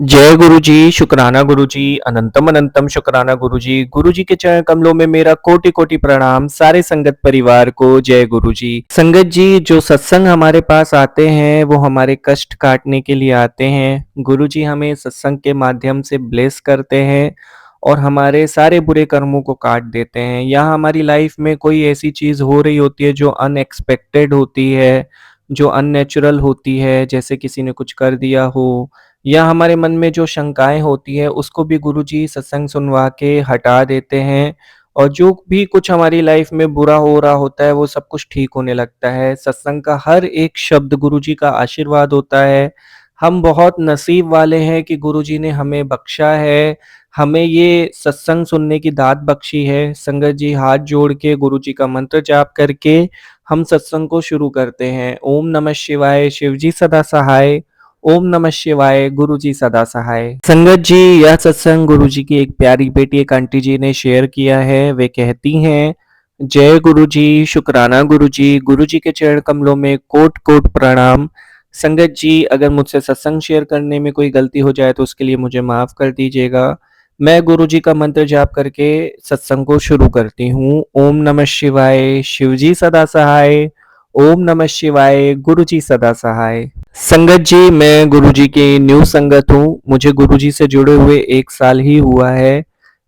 जय गुरु जी, शुक्राना गुरु जी, अनंतम अनंतम शुक्राना गुरु जी। गुरु जी के चरण कमलों में मेरा कोटि कोटि प्रणाम। सारे संगत परिवार को जय गुरु जी। संगत जी, जो सत्संग हमारे पास आते हैं वो हमारे कष्ट काटने के लिए आते हैं। गुरु जी हमें सत्संग के माध्यम से ब्लेस करते हैं और हमारे सारे बुरे कर्मों को काट देते हैं। या हमारी लाइफ में कोई ऐसी चीज हो रही होती है जो अनएक्सपेक्टेड होती है, जो अननेचुरल होती है, जैसे किसी ने कुछ कर दिया हो, या हमारे मन में जो शंकाएँ होती हैं उसको भी गुरुजी सत्संग सुनवा के हटा देते हैं और जो भी कुछ हमारी लाइफ में बुरा हो रहा होता है वो सब कुछ ठीक होने लगता है। सत्संग का हर एक शब्द गुरुजी का आशीर्वाद होता है। हम बहुत नसीब वाले हैं कि गुरुजी ने हमें बख्शा है, हमें ये सत्संग सुनने की दात बख्शी है। संगत जी, हाथ जोड़ के गुरुजी का मंत्र जाप करके हम सत्संग को शुरू करते हैं। ओम नमः शिवाय, शिव जी सदा सहाय। ओम नमः शिवाय, गुरु जी सदा सहाय। संगत जी, यह सत्संग गुरु जी की एक प्यारी बेटी एक आंटी जी ने शेयर किया है। वे कहती हैं, जय गुरु जी, शुक्राना गुरु जी के चरण कमलों में कोट कोट प्रणाम। संगत जी, अगर मुझसे सत्संग शेयर करने में कोई गलती हो जाए तो उसके लिए मुझे माफ कर दीजिएगा। मैं गुरु जी का मंत्र जाप करके सत्संग को शुरू करती हूँ। ओम नमः शिवाय, शिव जी सदा सहाय। ओम नमः शिवाय, गुरु जी सदा सहाय। संगत जी, मैं गुरुजी की न्यू संगत हूँ। मुझे गुरुजी से जुड़े हुए 1 साल ही हुआ है।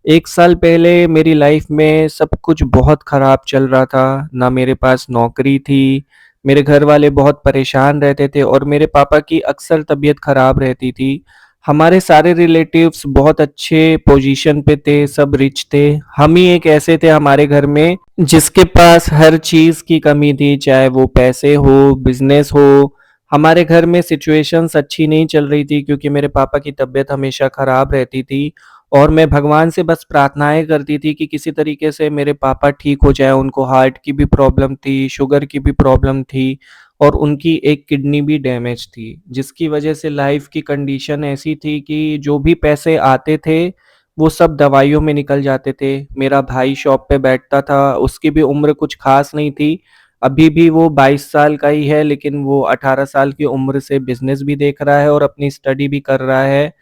1 साल पहले मेरी लाइफ में सब कुछ बहुत खराब चल रहा था। ना मेरे पास नौकरी थी, मेरे घर वाले बहुत परेशान रहते थे और मेरे पापा की अक्सर तबीयत खराब रहती थी। हमारे सारे रिलेटिव्स बहुत अच्छे पोजीशन पे थे, सब रिच थे। हम ही एक ऐसे थे हमारे घर में जिसके पास हर चीज़ की कमी थी, चाहे वो पैसे हो, बिज़नेस हो। हमारे घर में सिचुएशंस अच्छी नहीं चल रही थी क्योंकि मेरे पापा की तबीयत हमेशा खराब रहती थी और मैं भगवान से बस प्रार्थनाएं करती थी कि किसी तरीके से मेरे पापा ठीक हो जाए। उनको हार्ट की भी प्रॉब्लम थी, शुगर की भी प्रॉब्लम थी और उनकी एक किडनी भी डैमेज थी, जिसकी वजह से लाइफ की कंडीशन ऐसी थी कि जो भी पैसे आते थे वो सब दवाइयों में निकल जाते थे। मेरा भाई शॉप पे बैठता था, उसकी भी उम्र कुछ खास नहीं थी। अभी भी वो 22 साल का ही है, लेकिन वो 18 साल की उम्र से बिज़नेस भी देख रहा है और अपनी स्टडी भी कर रहा है।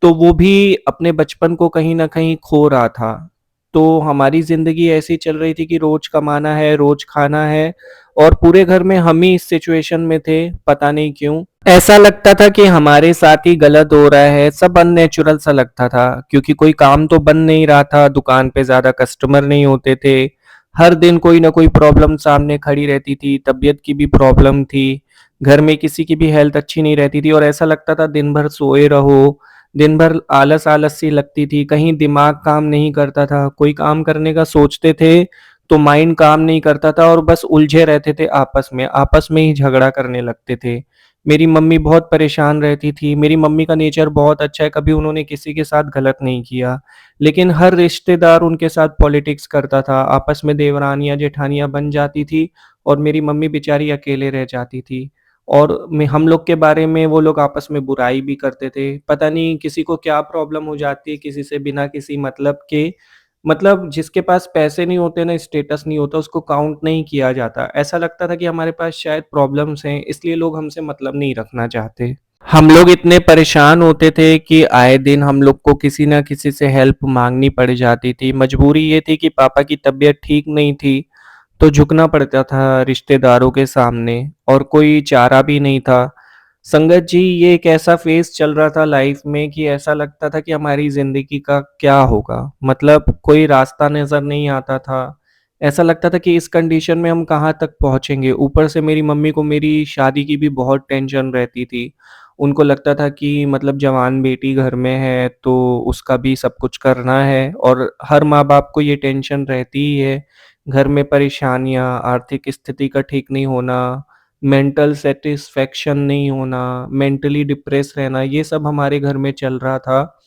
तो वो भी अपने बचपन को कहीं न कहीं खो रहा था। तो हमारी ज़िंदगी ऐसी चल रही थी कि रोज़ कमाना है, रोज़ खाना है और पूरे घर में हम ही इस सिचुएशन में थे, पता नहीं क्यों। ऐसा लगता था कि हमारे साथ ही गलत हो रहा है, सब अननेचुरल सा लगता था क्योंकि कोई काम तो बन नहीं रहा था, दुकान पे ज़्यादा कस्टमर नहीं होते थे। हर दिन कोई ना कोई प्रॉब्लम सामने खड़ी रहती थी, तबीयत की भी प्रॉब्लम थी, घर में किसी की भी हेल्थ अच्छी नहीं रहती थी और ऐसा लगता था दिन भर सोए रहो, दिन भर आलस-आलस सी लगती थी, कहीं दिमाग काम नहीं करता था, कोई काम करने का सोचते थे, तो माइंड काम नहीं करता था और बस उलझे रहते थे आपस में ही झगड़ा करने लगते थे। मेरी मम्मी बहुत परेशान रहती थी, मेरी मम्मी का नेचर बहुत अच्छा है, कभी उन्होंने किसी के साथ गलत नहीं किया, लेकिन हर रिश्तेदार उनके साथ पॉलिटिक्स करता था, आपस में देवरानियाँ-जेठानियाँ बन जाती थी और मेरी मम्मी बेचारी अकेले रह जाती थी। और में हम लोग के बारे में वो लोग आपस में बुराई भी करते थे। पता नहीं किसी को क्या प्रॉब्लम हो जाती है किसी से बिना किसी मतलब के। मतलब जिसके पास पैसे नहीं होते ना, स्टेटस नहीं होता, उसको काउंट नहीं किया जाता। ऐसा लगता था कि हमारे पास शायद प्रॉब्लम्स हैं, इसलिए लोग हमसे मतलब नहीं रखना चाहते। हम लोग इतने परेशान होते थे कि आए दिन हम लोग को किसी न किसी से हेल्प माँगनी पड़ जाती थी। मजबूरी ये थी कि पापा की तबीयत ठीक नहीं थी, तो झुकना पड़ता था रिश्तेदारों के सामने और कोई चारा भी नहीं था। संगत जी, ये एक ऐसा फ़ेज़ चल रहा था लाइफ़ में कि ऐसा लगता था कि हमारी ज़िंदगी का क्या होगा? मतलब कोई रास्ता नज़र नहीं आता था। ऐसा लगता था कि इस कंडीशन में हम कहाँ तक पहुँचेंगे? ऊपर से मेरी मम्मी को मेरी शादी की भी बहुत टेंशन रहती थी। उनको लगता था कि मतलब जवान बेटी घर में है, तो उसका भी सब कुछ करना है और हर माँ-बाप को ये टेंशन रहती ही है। घर में परेशानियाँ, आर्थिक स्थिति का ठीक नहीं होना, मेंटल सैटिस्फैक्शन नहीं होना, मेंटली डिप्रेस रहना, ये सब हमारे घर में चल रहा था।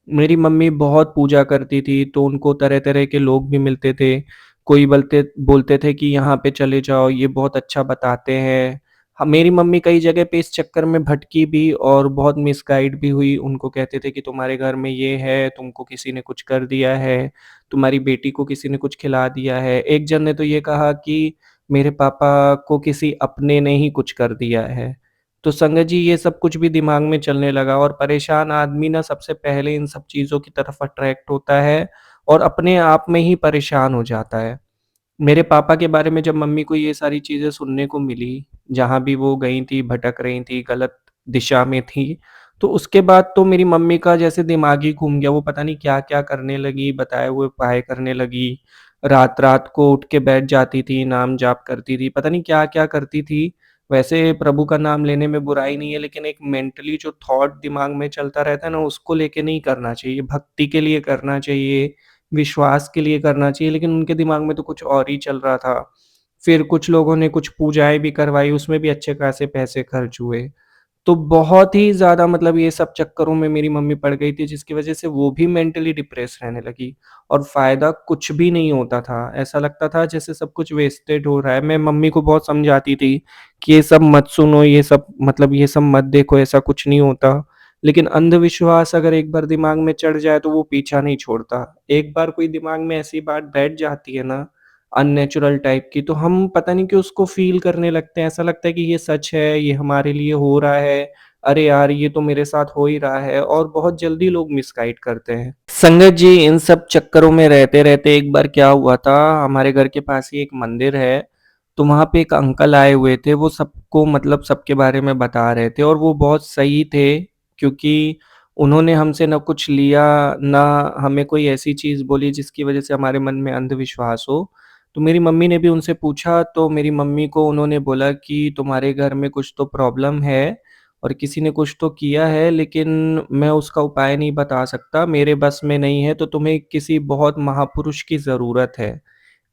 मेरी मम्मी बहुत पूजा करती थी, तो उनको तरह-तरह के लोग भी मिलते थे। कोई बोलते बोलते थे कि यहाँ पे चले जाओ, ये बहुत अच्छा बताते हैं। मेरी मम्मी कई जगह पे इस चक्कर में भटकी भी और बहुत मिसगाइड भी हुई। उनको कहते थे कि तुम्हारे घर में ये है, तुमको किसी ने कुछ कर दिया है, तुम्हारी बेटी को किसी ने कुछ खिला दिया है। एक जन ने तो ये कहा कि मेरे पापा को किसी अपने ने ही कुछ कर दिया है। तो संगत जी ये सब कुछ भी दिमाग में चलने लगा और परेशान आदमी ना सबसे पहले इन सब चीज़ों की तरफ अट्रैक्ट होता है और अपने आप में ही परेशान हो जाता है। मेरे पापा के बारे में जब मम्मी को ये सारी चीज़ें सुनने को मिली, जहाँ भी वो गई थी, भटक रही थी, गलत दिशा में थी, तो उसके बाद तो मेरी मम्मी का जैसे दिमाग ही घूम गया, वो पता नहीं क्या-क्या करने लगी, बताए हुए उपाय करने लगी। रात-रात को उठ के बैठ जाती थी, नाम जाप करती थी, पता नहीं क्या-क्या करती थी। वैसे प्रभु का नाम लेने में बुराई नहीं है, लेकिन एक मेंटली जो थॉट दिमाग में चलता रहता है ना, उसको लेके नहीं करना चाहिए। भक्ति के लिए करना चाहिए, विश्वास के लिए करना चाहिए, लेकिन उनके दिमाग में तो कुछ और ही चल रहा था। फिर कुछ लोगों ने कुछ पूजाएँ भी करवाई, उसमें भी अच्छे खासे पैसे खर्च हुए। तो बहुत ही ज़्यादा मतलब ये सब चक्करों में मेरी मम्मी पड़ गई थी, जिसकी वज़ह से वो भी मेंटली डिप्रेस रहने लगी और फ़ायदा कुछ भी नहीं होता था। ऐसा लगता था जैसे सब कुछ वेस्टेड हो रहा है। मैं मम्मी को बहुत समझाती थी कि ये सब मत सुनो, ये सब मतलब ये सब मत देखो, ऐसा कुछ नहीं होता। लेकिन अंधविश्वास अगर एक बार दिमाग में चढ़ जाए तो वो पीछा नहीं छोड़ता। एक बार कोई दिमाग में ऐसी बात बैठ जाती है ना अननेचुरल टाइप की, तो हम पता नहीं क्यों उसको फ़ील करने लगते हैं। ऐसा लगता है कि ये सच है, ये हमारे लिए हो रहा है। अरे यार! ये तो मेरे साथ हो ही रहा है और बहुत जल्दी लोग मिसगाइड करते हैं। संगत जी, इन सब चक्करों में रहते-रहते एक बार क्या हुआ था, हमारे घर के पास ही एक मंदिर है, तो वहाँ पे एक अंकल आए हुए थे। वो सबको मतलब सबके बारे में बता रहे थे और वो बहुत सही थे, क्योंकि उन्होंने हमसे ना कुछ लिया, ना हमें कोई ऐसी चीज़ बोली जिसकी वज़ह से हमारे मन में अंधविश्वास हो। तो मेरी मम्मी ने भी उनसे पूछा, तो मेरी मम्मी को उन्होंने बोला कि तुम्हारे घर में कुछ तो प्रॉब्लम है और किसी ने कुछ तो किया है, लेकिन मैं उसका उपाय नहीं बता सकता, मेरे बस में नहीं है, तो तुम्हें किसी बहुत महापुरुष की ज़रूरत है।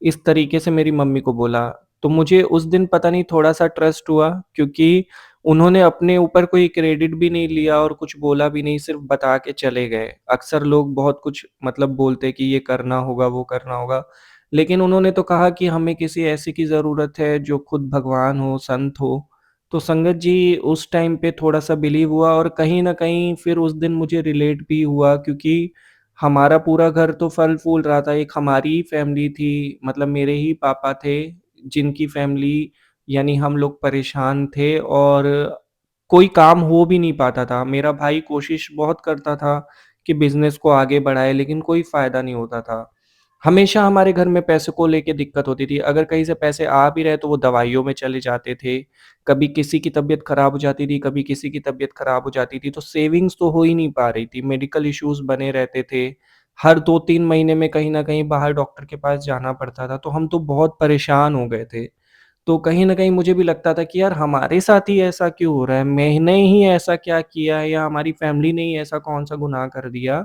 इस तरीके से मेरी मम्मी को बोला। तो मुझे उस दिन पता नहीं थोड़ा-सा ट्रस्ट हुआ, क्योंकि उन्होंने अपने ऊपर कोई क्रेडिट भी नहीं लिया और कुछ बोला भी नहीं, सिर्फ़ बता के चले गए। अक्सर लोग बहुत कुछ मतलब बोलते हैं कि ये करना होगा, वो करना होगा। लेकिन उन्होंने तो कहा कि हमें किसी ऐसे की ज़रूरत है जो खुद भगवान हो, संत हो। तो संगत जी उस टाइम पे थोड़ा-सा बिलीव हुआ और कहीं न कहीं फिर उस दिन मुझे रिलेट भी हुआ, क्योंकि हमारा पूरा घर तो फल-फूल रहा था। एक हमारी ही फैमिली थी, मतलब मेरे ही पापा थे, जिनकी फैमिली यानी हम लोग परेशान थे और कोई काम हो भी नहीं पाता था। मेरा भाई कोशिश बहुत करता था कि बिज़नेस को आगे बढ़ाए, लेकिन कोई फ़ायदा नहीं होता था। हमेशा हमारे घर में पैसे को लेके दिक्कत होती थी। अगर कहीं से पैसे आ भी रहे तो वो दवाइयों में चले जाते थे। कभी किसी की तबीयत खराब हो जाती थी, कभी किसी की तबीयत खराब हो जाती थी, तो सेविंग्स तो हो ही नहीं पा रही थी। मेडिकल इश्यूज़ बने रहते थे। हर 2-3 महीने में कहीं न कहीं बाहर डॉक्टर के पास जाना पड़ता था, तो हम तो बहुत परेशान हो गए थे। तो कहीं न कहीं मुझे भी लगता था कि यार हमारे साथ ही ऐसा क्यों हो रहा है? मैंने ही ऐसा क्या किया है या हमारी फैमिली ने ही ऐसा कौन-सा गुनाह कर दिया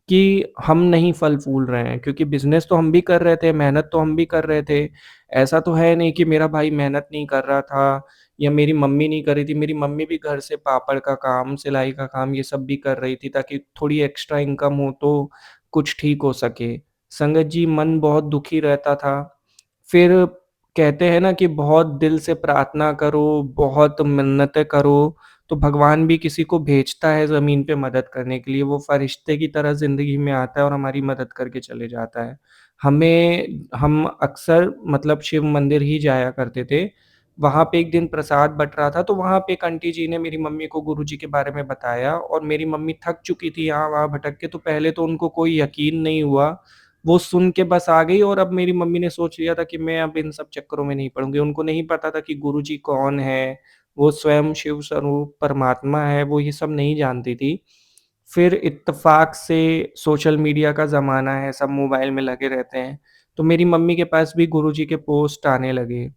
कि हम नहीं फल-फूल रहे हैं? क्योंकि बिज़नेस तो हम भी कर रहे थे, मेहनत तो हम भी कर रहे थे। ऐसा तो है नहीं कि मेरा भाई मेहनत नहीं कर रहा था या मेरी मम्मी नहीं कर रही थी। मेरी मम्मी भी घर से पापड़ का काम, सिलाई का काम ये सब भी कर रही थी, ताकि थोड़ी एक्स्ट्रा इनकम हो तो कुछ ठीक हो सके। संगत जी मन बहुत दुखी रहता था। फिर कहते हैं ना कि बहुत दिल से प्रार्थना करो, बहुत मन्नतें करो, तो भगवान भी किसी को भेजता है ज़मीन पे मदद करने के लिए। वो फ़रिश्ते की तरह ज़िंदगी में आता है और हमारी मदद करके चले जाता है। हम अक्सर मतलब शिव मंदिर ही जाया करते थे। वहाँ पे एक दिन प्रसाद बँट रहा था, तो वहाँ पे एक आंटी जी ने मेरी मम्मी को गुरुजी के बारे में बताया और मेरी मम्मी थक चुकी थी यहाँ-वहाँ भटक के, तो पहले तो उनको कोई यकीन नहीं हुआ। वो सुन के बस आ गई और अब मेरी मम्मी ने सोच लिया था कि मैं अब इन सब चक्करों में नहीं पड़ूँगी। उनको नहीं पता था कि गुरुजी कौन है, वो स्वयं शिव स्वरूप परमात्मा है, वो ये सब नहीं जानती थी। फिर इत्तेफ़ाक से सोशल मीडिया का ज़माना है, सब मोबाइल में लगे रहते हैं, तो मेरी मम्मी के पास भी गुरुजी के पोस्ट आने लगे।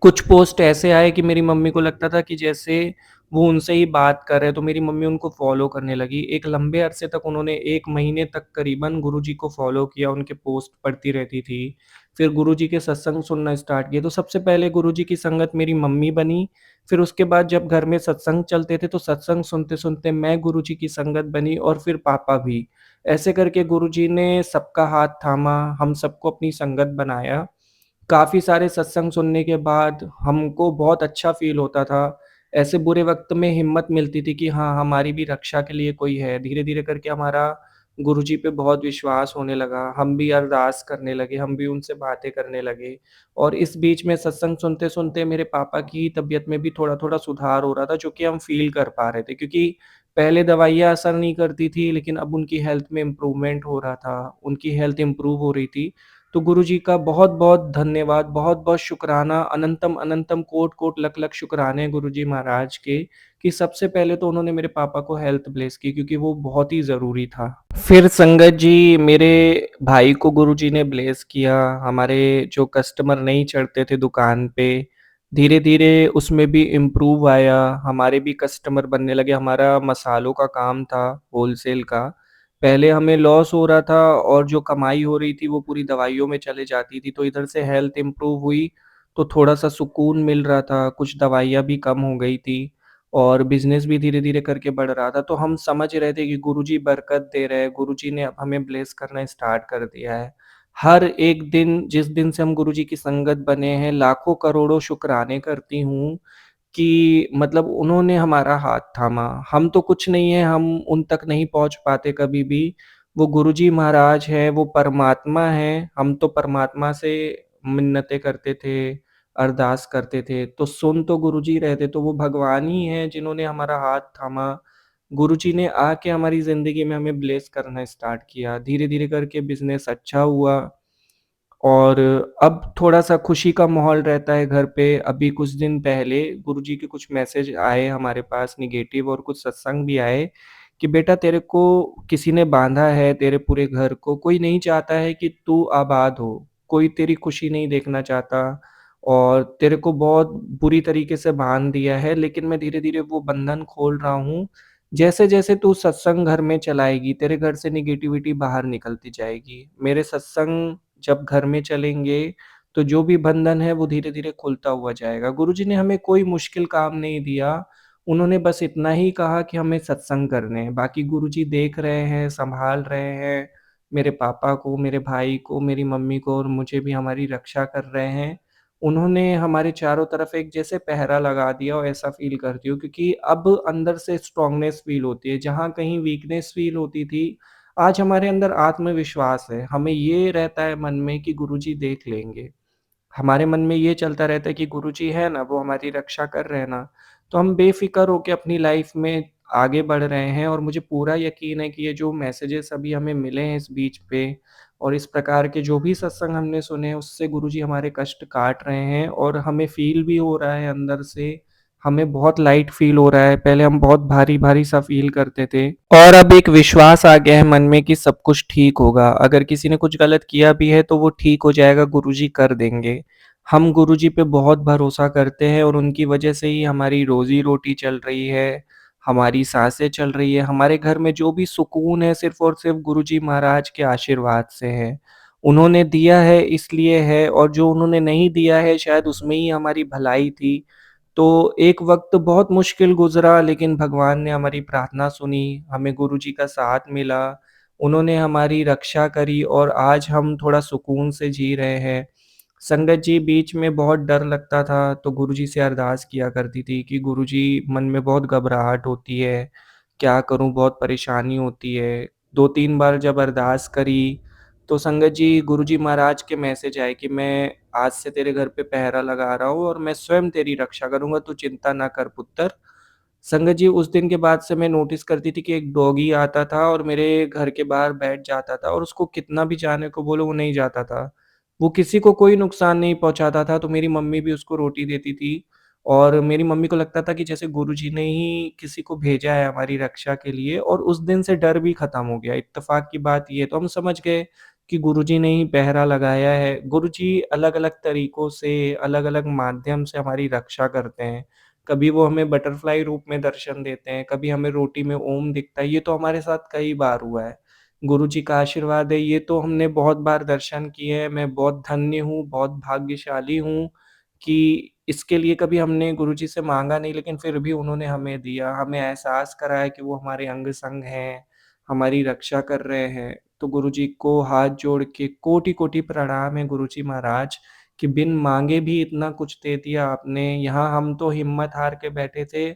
कुछ पोस्ट ऐसे आए कि मेरी मम्मी को लगता था कि जैसे वो उनसे ही बात कर रहे हैं, तो मेरी मम्मी उनको फ़ॉलो करने लगी। एक लंबे अरसे तक उन्होंने 1 महीने तक करीबन गुरुजी को फ़ॉलो किया, उनके पोस्ट पढ़ती रहती थी। फिर गुरुजी के सत्संग सुनना स्टार्ट किए, तो सबसे पहले गुरुजी की संगत मेरी मम्मी बनी, फिर उसके बाद जब घर में सत्संग चलते थे, तो सत्संग सुनते-सुनते मैं गुरुजी की संगत बनी और फिर पापा भी। ऐसे करके गुरुजी ने सबका हाथ थामा, हम सबको अपनी संगत बनाया। काफ़ी सारे सत्संग सुनने के बाद हमको बहुत अच्छा फ़ील होता था। ऐसे बुरे वक़्त में हिम्मत मिलती थी कि हाँ, हमारी भी रक्षा के लिए कोई है। धीरे-धीरे करके हमारा गुरुजी पे बहुत विश्वास होने लगा, हम भी अरदास करने लगे, हम भी उनसे बातें करने लगे और इस बीच में सत्संग सुनते-सुनते मेरे पापा की तबीयत में भी थोड़ा-थोड़ा सुधार हो रहा था, जो कि हम फ़ील कर पा रहे थे क्योंकि पहले दवाइयाँ असर नहीं करती थी, लेकिन अब उनकी हेल्थ में इम्प्रूवमेंट हो रहा था, उनकी हेल्थ इम्प्रूव हो रही थी। तो गुरुजी का बहुत-बहुत धन्यवाद, बहुत-बहुत शुकराना, अनंतम अनंतम कोटि-कोटि लख-लख शुक्राने गुरुजी महाराज के कि सबसे पहले तो उन्होंने मेरे पापा को हेल्थ ब्लेस की क्योंकि वो बहुत ही ज़रूरी था। फिर संगत जी मेरे भाई को गुरुजी ने ब्लेस किया, हमारे जो कस्टमर नहीं चढ़ते थे दुकान पे, धीरे-धीरे उसमें भी इम्प्रूव आया, हमारे भी कस्टमर बनने लगे, हमारा मसालों का काम था होलसेल का। पहले हमें लॉस हो रहा था और जो कमाई हो रही थी वो पूरी दवाइयों में चले जाती थी, तो इधर से हेल्थ इम्प्रूव हुई, तो थोड़ा-सा सुकून मिल रहा था, कुछ दवाइयाँ भी कम हो गई थी और बिज़नेस भी धीरे-धीरे करके बढ़ रहा था। तो हम समझ रहे थे कि गुरुजी बरकत दे रहे हैं, गुरुजी ने अब हमें ब्लेस करना स्टार्ट कर दिया है। हर एक दिन जिस दिन से हम गुरुजी की संगत बने हैं, लाखों करोड़ों शुक्राने करती हूँ कि मतलब उन्होंने हमारा हाथ थामा। हम तो कुछ नहीं है, हम उन तक नहीं पहुँच पाते कभी भी। वो गुरुजी महाराज हैं, वो परमात्मा हैं, हम तो परमात्मा से मिन्नतें करते थे, अरदास करते थे, तो सुन तो गुरुजी रहे थे, तो वो भगवान ही हैं जिन्होंने हमारा हाथ थामा। गुरुजी ने आके हमारी ज़िंदगी में हमें ब्लेस करना स्टार्ट किया। धीरे-धीरे करके बिज़नेस अच्छा हुआ और अब थोड़ा-सा खुशी का माहौल रहता है घर पे। अभी कुछ दिन पहले गुरुजी के कुछ मैसेज आए हमारे पास नेगेटिव और कुछ सत्संग भी आए कि बेटा तेरे को किसी ने बाँधा है तेरे पूरे घर को। कोई नहीं चाहता है कि तू आबाद हो, कोई तेरी खुशी नहीं देखना चाहता और तेरे को बहुत बुरी तरीके से बाँध दिया है, लेकिन मैं धीरे-धीरे वो बंधन खोल रहा हूँ। जैसे-जैसे तू सत्संग घर में चलाएगी, तेरे घर से नेगेटिविटी बाहर निकलती जाएगी। मेरे सत्संग जब घर में चलेंगे, तो जो भी बंधन है वो धीरे-धीरे खुलता हुआ जाएगा। गुरुजी ने हमें कोई मुश्किल काम नहीं दिया, उन्होंने बस इतना ही कहा कि हमें सत्संग करने हैं, बाकी गुरुजी देख रहे हैं, सँभाल रहे हैं, मेरे पापा को, मेरे भाई को, मेरी मम्मी को और मुझे भी हमारी रक्षा कर रहे हैं। उन्होंने हमारे चारों तरफ एक जैसे पहरा लगा दिया और ऐसा फ़ील करती हूँ क्योंकि अब अंदर से स्ट्रॉन्गनेस फ़ील होती है, जहाँ कहीं वीकनेस फ़ील होती थी, आज हमारे अंदर आत्मविश्वास है, हमें ये रहता है मन में कि गुरुजी देख लेंगे। हमारे मन में ये चलता रहता है कि गुरुजी है ना, वो हमारी रक्षा कर रहे हैं ना, तो हम बेफ़िक्र होके अपनी लाइफ़ में आगे बढ़ रहे हैं और मुझे पूरा यकीन है कि ये जो मैसेजेस अभी हमें मिले हैं इस बीच पे और इस प्रकार के जो भी सत्संग हमने सुने हैं, उससे गुरुजी हमारे कष्ट काट रहे हैं और हमें फ़ील भी हो रहा है अंदर से, हमें बहुत लाइट फ़ील हो रहा है, पहले हम बहुत भारी-भारी सा फ़ील करते थे और अब एक विश्वास आ गया है मन में कि सब कुछ ठीक होगा। अगर किसी ने कुछ गलत किया भी है तो वो ठीक हो जाएगा, गुरुजी कर देंगे। हम गुरुजी पे बहुत भरोसा करते हैं और उनकी वजह से ही हमारी रोज़ी-रोटी चल रही है, हमारी साँसें चल रही है, हमारे घर में जो भी सुकून है सिर्फ़ और सिर्फ़ गुरुजी महाराज के आशीर्वाद से है। उन्होंने दिया है इसलिए है और जो उन्होंने नहीं दिया है शायद उसमें ही हमारी भलाई थी। तो एक वक़्त बहुत मुश्किल गुज़रा लेकिन भगवान ने हमारी प्रार्थना सुनी, हमें गुरुजी का साथ मिला, उन्होंने हमारी रक्षा करी और आज हम थोड़ा सुकून से जी रहे हैं। संगत जी बीच में बहुत डर लगता था तो गुरुजी से अरदास किया करती थी कि गुरुजी मन में बहुत घबराहट होती है, क्या करूँ बहुत परेशानी होती है। 2-3 बार जब अरदास करी, तो संगत जी गुरुजी महाराज के मैसेज आए कि मैं आज से तेरे घर पे पहरा लगा रहा हूँ और मैं स्वयं तेरी रक्षा करूँगा, तू चिंता ना कर पुत्र। संगत जी उस दिन के बाद से मैं नोटिस करती थी कि एक डॉगी आता था और मेरे घर के बाहर बैठ जाता था और उसको कितना भी जाने को बोलो वो नहीं जाता था। वो किसी को कोई नुकसान नहीं पहुँचाता था, तो मेरी मम्मी भी उसको रोटी देती थी और मेरी मम्मी को लगता था कि जैसे गुरुजी ने ही किसी को भेजा है हमारी रक्षा के लिए और उस दिन से डर भी खत्म हो गया। इत्तेफ़ाक की बात ये है, तो हम समझ गए कि गुरुजी ने ही पहरा लगाया है। गुरुजी अलग-अलग तरीकों से, अलग-अलग माध्यम से हमारी रक्षा करते हैं। कभी वो हमें बटरफ्लाई रूप में दर्शन देते हैं, कभी हमें रोटी में ओम दिखता है, ये तो हमारे साथ कई बार हुआ है। गुरुजी का आशीर्वाद है, ये तो हमने बहुत बार दर्शन किए हैं, मैं बहुत धन्य हूँ, बहुत भाग्यशाली हूँ कि इसके लिए कभी हमने गुरुजी से माँगा नहीं लेकिन फिर भी उन्होंने हमें दिया, हमें एहसास कराया कि वो हमारे अंग-संग हैं, हमारी रक्षा कर रहे हैं। तो गुरुजी को हाथ जोड़ के कोटि-कोटि प्रणाम है गुरुजी महाराज कि बिन माँगे भी इतना कुछ दे दिया आपने। यहाँ हम तो हिम्मत हार के बैठे थे,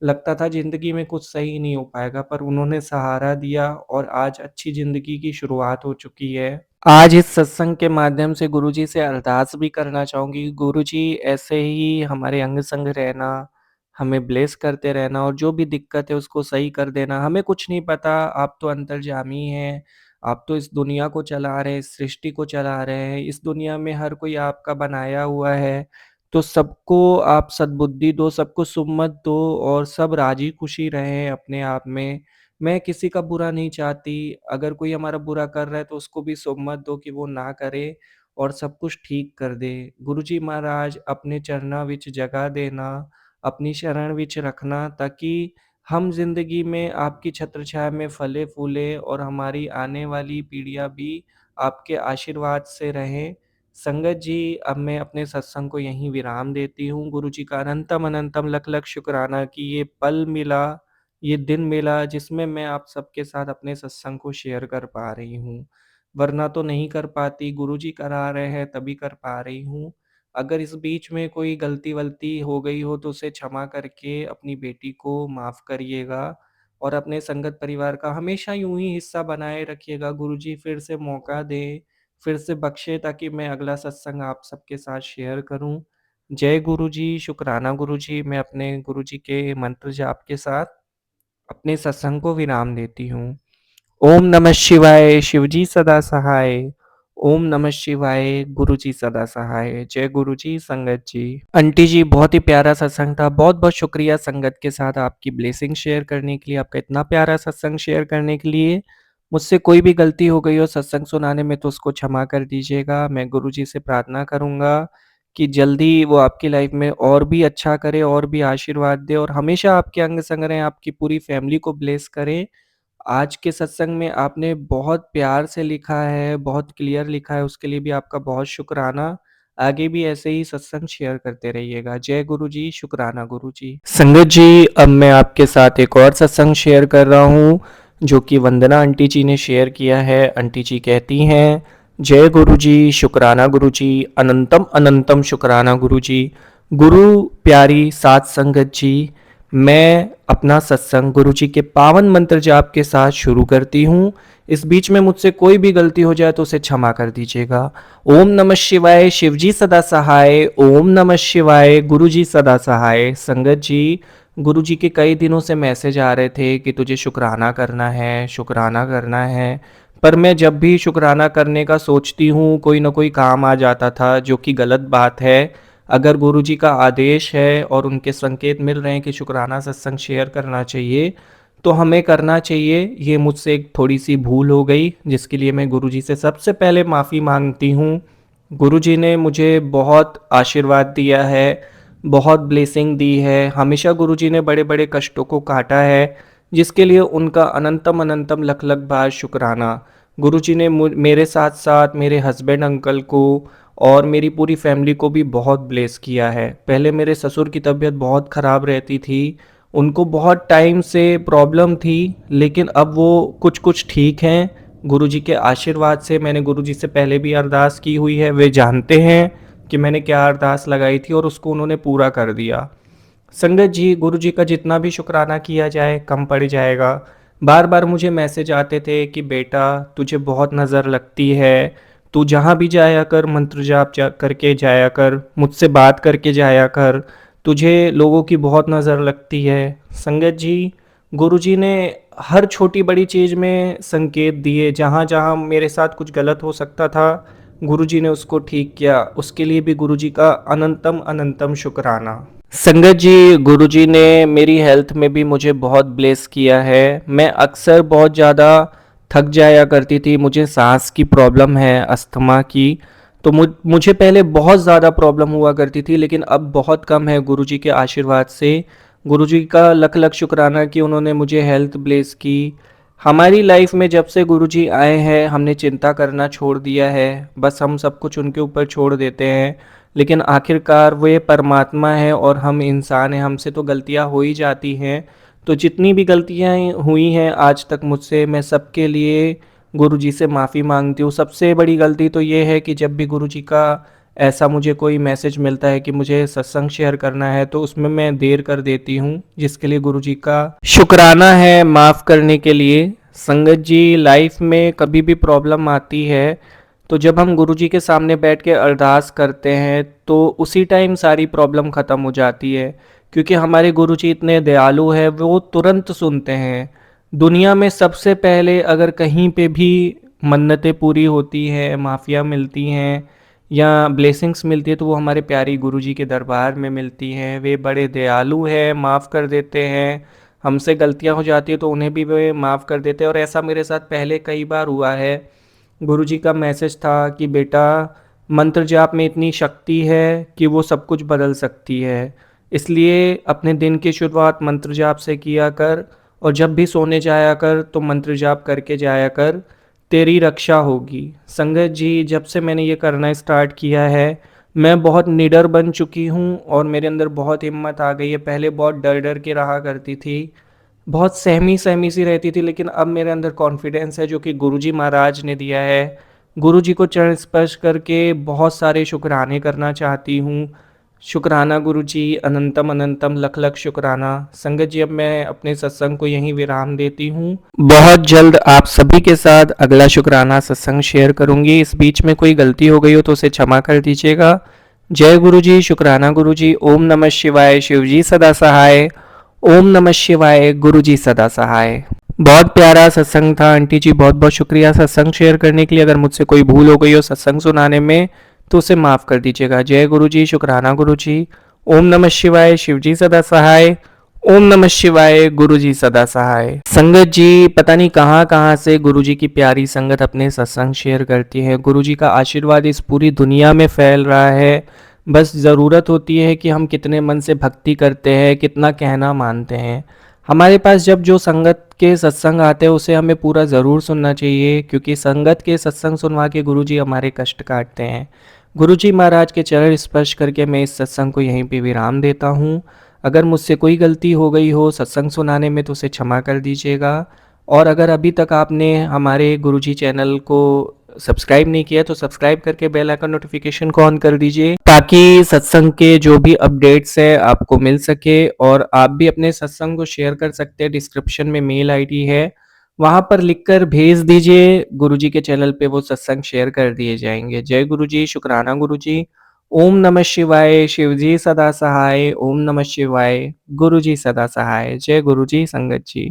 लगता था ज़िंदगी में कुछ सही नहीं हो पाएगा, पर उन्होंने सहारा दिया और आज अच्छी ज़िंदगी की शुरुआत हो चुकी है। आज इस सत्संग के माध्यम से गुरुजी से अरदास भी करना चाहूँगी, गुरुजी ऐसे ही हमारे अंग-संग रहना, हमें ब्लेस करते रहना और जो भी दिक्कत है उसको सही कर देना। हमें कुछ नहीं पता, आप तो अंतर्यामी हैं, आप तो इस दुनिया को चला रहे हैं, इस सृष्टि को चला रहे हैं, इस दुनिया में हर कोई आपका बनाया हुआ है, तो सबको आप सद्बुद्धि दो, सबको सुमत दो और सब राज़ी-खुशी रहें अपने आप में। मैं किसी का बुरा नहीं चाहती, अगर कोई हमारा बुरा कर रहा है तो उसको भी सुमत दो कि वो ना करे और सब कुछ ठीक कर दे। गुरु जी महाराज अपने चरਨਾਂ ਵਿੱਚ जगह देना, अपनी शरण ਵਿੱਚ रखना ताकि हम ज़िंदगी में आपकी छत्र छाया में फले-फूले और हमारी आने वाली पीढ़ियाँ भी आपके आशीर्वाद से रहें। संगत जी, अब मैं अपने सत्संग को यहीं विराम देती हूँ। गुरु जी का अनंतम-अनंतम लख-लख शुक्राना कि ये पल मिला, ये दिन मिला जिसमें मैं आप सबके साथ अपने सत्संग को शेयर कर पा रही हूँ। वरना तो नहीं कर पाती, गुरुजी करा रहे हैं तभी कर पा रही हूँ। अगर इस बीच में कोई गलती-वलती हो गई हो तो उसे क्षमा करके अपनी बेटी को माफ़ करिएगा और अपने संगत परिवार का हमेशा यूँ ही हिस्सा बनाए रखिएगा। गुरुजी फिर से मौका दें, फिर से बख्शें ताकि मैं अगला सत्संग आप सबके साथ शेयर करूँ। जय गुरुजी, शुकराना गुरुजी। मैं अपने गुरुजी के मंत्र जाप के साथ अपने सत्संग को विराम देती हूँ। ओम नमः शिवाय, शिवजी सदा सहाय। ओम नमः शिवाय, गुरुजी सदा सहाय। जय गुरुजी, संगत जी। आंटी जी, बहुत ही प्यारा सत्संग था। बहुत-बहुत शुक्रिया संगत के साथ आपकी ब्लेसिंग शेयर करने के लिए, आपका इतना प्यारा सत्संग शेयर करने के लिए। मुझसे कोई भी गलती हो गई हो सत्संग सुनाने में तो उसको क्षमा कर दीजिएगा। मैं गुरुजी से प्रार्थना करूँगा कि जल्दी वो आपकी लाइफ में और भी अच्छा करे और भी आशीर्वाद दे और हमेशा आपके अंग संग रहें, आपकी पूरी फैमिली को ब्लेस करें। आज के सत्संग में आपने बहुत प्यार से लिखा है, बहुत क्लियर लिखा है, उसके लिए भी आपका बहुत शुकराना। आगे भी ऐसे ही सत्संग शेयर करते रहिएगा। जय गुरु जी, शुकराना गुरु जी। संगत जी, अब मैं आपके साथ एक और सत्संग शेयर कर रहा हूँ, जो कि वंदना आंटी जी ने शेयर किया है। आंटी जी कहती हैं, जय गुरु जी, शुकराना गुरु जी, अनंतम अनंतम शुकराना गुरु जी। गुरु प्यारी सात संगत जी, मैं अपना सत्संग गुरु जी के पावन मंत्र जाप के साथ शुरू करती हूँ। इस बीच में मुझसे कोई भी गलती हो जाए तो उसे क्षमा कर दीजिएगा। ओम नमः शिवाय, शिवजी सदा सहाय। ओम नमः शिवाय, गुरु जी सदा सहाय। संगत जी, गुरु जी के कई दिनों से मैसेज आ रहे थे कि तुझे शुकराना करना है, शुकराना करना है। पर मैं जब भी शुकराना करने का सोचती हूँ, कोई ना कोई काम आ जाता था, जो कि गलत बात है। अगर गुरुजी का आदेश है और उनके संकेत मिल रहे हैं कि शुकराना सत्संग शेयर करना चाहिए, तो हमें करना चाहिए। ये मुझसे एक थोड़ी-सी भूल हो गई, जिसके लिए मैं गुरुजी से सबसे पहले माफ़ी माँगती हूँ। गुरुजी ने मुझे बहुत आशीर्वाद दिया है, बहुत ब्लेसिंग दी है। हमेशा गुरुजी ने बड़े-बड़े कष्टों को काटा है, जिसके लिए उनका अनंतम अनंतम लख-लख बार शुकराना। गुरुजी ने मेरे साथ-साथ मेरे हस्बैंड अंकल को और मेरी पूरी फैमिली को भी बहुत ब्लेस किया है। पहले मेरे ससुर की तबीयत बहुत ख़राब रहती थी, उनको बहुत टाइम से प्रॉब्लम थी, लेकिन अब वो कुछ-कुछ ठीक हैं। गुरुजी के आशीर्वाद से मैंने गुरुजी से पहले भी अरदास की हुई है, वे जानते हैं कि मैंने क्या अरदास लगाई थी और उसको उन्होंने पूरा कर दिया। संगत जी, गुरुजी का जितना भी शुकराना किया जाए कम पड़ जाएगा। बार-बार मुझे मैसेज आते थे कि बेटा तुझे बहुत नज़र लगती है, तू जहाँ भी जाया कर मंत्र जाप करके जाया कर, मुझसे बात करके जाया कर, तुझे लोगों की बहुत नज़र लगती है। संगत जी, गुरुजी ने हर छोटी-बड़ी चीज़ में संकेत दिए, जहाँ-जहाँ मेरे साथ कुछ गलत हो सकता था, गुरुजी ने उसको ठीक किया। उसके लिए भी गुरुजी का अनंतम अनंतम शुकराना। संगत जी, गुरुजी ने मेरी हेल्थ में भी मुझे बहुत ब्लेस किया है। मैं अक्सर बहुत ज़्यादा थक जाया करती थी, मुझे सांस की प्रॉब्लम है, अस्थमा की। तो मुझे पहले बहुत ज़्यादा प्रॉब्लम हुआ करती थी, लेकिन अब बहुत कम है गुरुजी के आशीर्वाद से। गुरुजी का लख लख शुक्राना कि उन्होंने मुझे हेल्थ ब्लेस की। हमारी लाइफ में जब से गुरुजी आए हैं, हमने चिंता करना छोड़ दिया है, बस हम सब कुछ उनके ऊपर छोड़ देते हैं। लेकिन आखिरकार वो ये परमात्मा है और हम इंसान हैं, हमसे तो गलतियाँ हो ही जाती हैं। तो जितनी भी गलतियाँ हुई हैं आज तक मुझसे, मैं सबके लिए गुरुजी से माफ़ी मांगती हूँ। सबसे बड़ी गलती तो ये है कि जब भी गुरुजी का ऐसा मुझे कोई मैसेज मिलता है कि मुझे सत्संग शेयर करना है तो उसमें मैं देर कर देती हूँ, जिसके लिए गुरुजी का शुक्राना है माफ़ करने के लिए। संगत जी, लाइफ में कभी भी प्रॉब्लम आती है तो जब हम गुरुजी के सामने बैठ के अरदास करते हैं तो उसी टाइम सारी प्रॉब्लम ख़त्म हो जाती है, क्योंकि हमारे गुरुजी इतने दयालु हैं, वो तुरंत सुनते हैं। दुनिया में सबसे पहले अगर कहीं पे भी मन्नतें पूरी होती हैं, माफ़िया मिलती हैं या ब्लेसिंग्स मिलती है तो वो हमारे प्यारी गुरुजी के दरबार में मिलती हैं। वे बड़े दयालु हैं, माफ़ कर देते हैं। हमसे गलतियां हो जाती है तो उन्हें भी वे माफ़ कर देते हैं, और ऐसा मेरे साथ पहले कई बार हुआ है। गुरुजी का मैसेज था कि बेटा, मंत्र जाप में इतनी शक्ति है कि वो सब कुछ बदल सकती है, इसलिए अपने दिन की शुरुआत मंत्र जाप से किया कर, और जब भी सोने जाया कर तो मंत्र जाप करके जाया कर, तेरी रक्षा होगी। संगत जी, जब से मैंने ये करना स्टार्ट किया है मैं बहुत निडर बन चुकी हूँ और मेरे अंदर बहुत हिम्मत आ गई है। पहले बहुत डर डर के रहा करती थी, बहुत सहमी सहमी सी रहती थी, लेकिन अब मेरे अंदर कॉन्फिडेंस है जो कि गुरुजी महाराज ने दिया है। गुरुजी को चरण स्पर्श करके बहुत सारे शुक्राने करना चाहती हूँ। शुक्राना गुरुजी, अनंतम अनंतम लख लख शुक्राना। संगत जी, अब मैं अपने सत्संग को यहीं विराम देती हूँ। बहुत जल्द आप सभी के साथ अगला शुक्राना सत्संग शेयर करूंगी। इस बीच में कोई गलती हो गई हो तो उसे क्षमा कर दीजिएगा। जय गुरुजी, शुक्राना गुरुजी। ओम नमः शिवाय, शिवजी सदा सहाय। ओम नमः शिवाय, गुरुजी सदा सहाय। बहुत प्यारा सत्संग था आंटी जी, बहुत बहुत शुक्रिया सत्संग शेयर करने के लिए। अगर मुझसे कोई भूल हो गई हो सत्संग सुनाने में तो उसे माफ़ कर दीजिएगा। जय गुरुजी, शुक्राना गुरुजी। ओम नमः शिवाय, शिवजी सदा सहाय। ओम नमः शिवाय, गुरुजी सदा सहाय। संगत जी, पता नहीं कहाँ कहाँ से गुरुजी की प्यारी संगत अपने सत्संग शेयर करती है। गुरुजी का आशीर्वाद इस पूरी दुनिया में फैल रहा है। बस ज़रूरत होती है कि हम कितने मन से भक्ति करते हैं, कितना कहना मानते हैं। हमारे पास जब जो संगत के सत्संग आते हैं उसे हमें पूरा ज़रूर सुनना चाहिए, क्योंकि संगत के सत्संग सुनवा के गुरुजी हमारे कष्ट काटते हैं। गुरुजी महाराज के चरण स्पर्श करके मैं इस सत्संग को यहीं पे विराम देता हूँ। अगर मुझसे कोई गलती हो गई हो सत्संग सुनाने में तो उसे क्षमा कर दीजिएगा। और अगर अभी तक आपने हमारे गुरुजी चैनल को सब्सक्राइब नहीं किया तो सब्सक्राइब करके बेल आइकन नोटिफिकेशन को ऑन कर दीजिए, ताकि सत्संग के जो भी अपडेट्स है आपको मिल सके। और आप भी अपने सत्संग को शेयर कर सकते हैं। डिस्क्रिप्शन में मेल आईडी है, वहां पर लिखकर भेज दीजिए, गुरुजी के चैनल पे वो सत्संग शेयर कर दिए जाएंगे। जय गुरुजी, शुक्राना गुरुजी। ओम नमः शिवाय, शिवजी सदा सहाय। ओम नमः शिवाय, गुरुजी सदा सहाय। जय गुरुजी, संगत जी।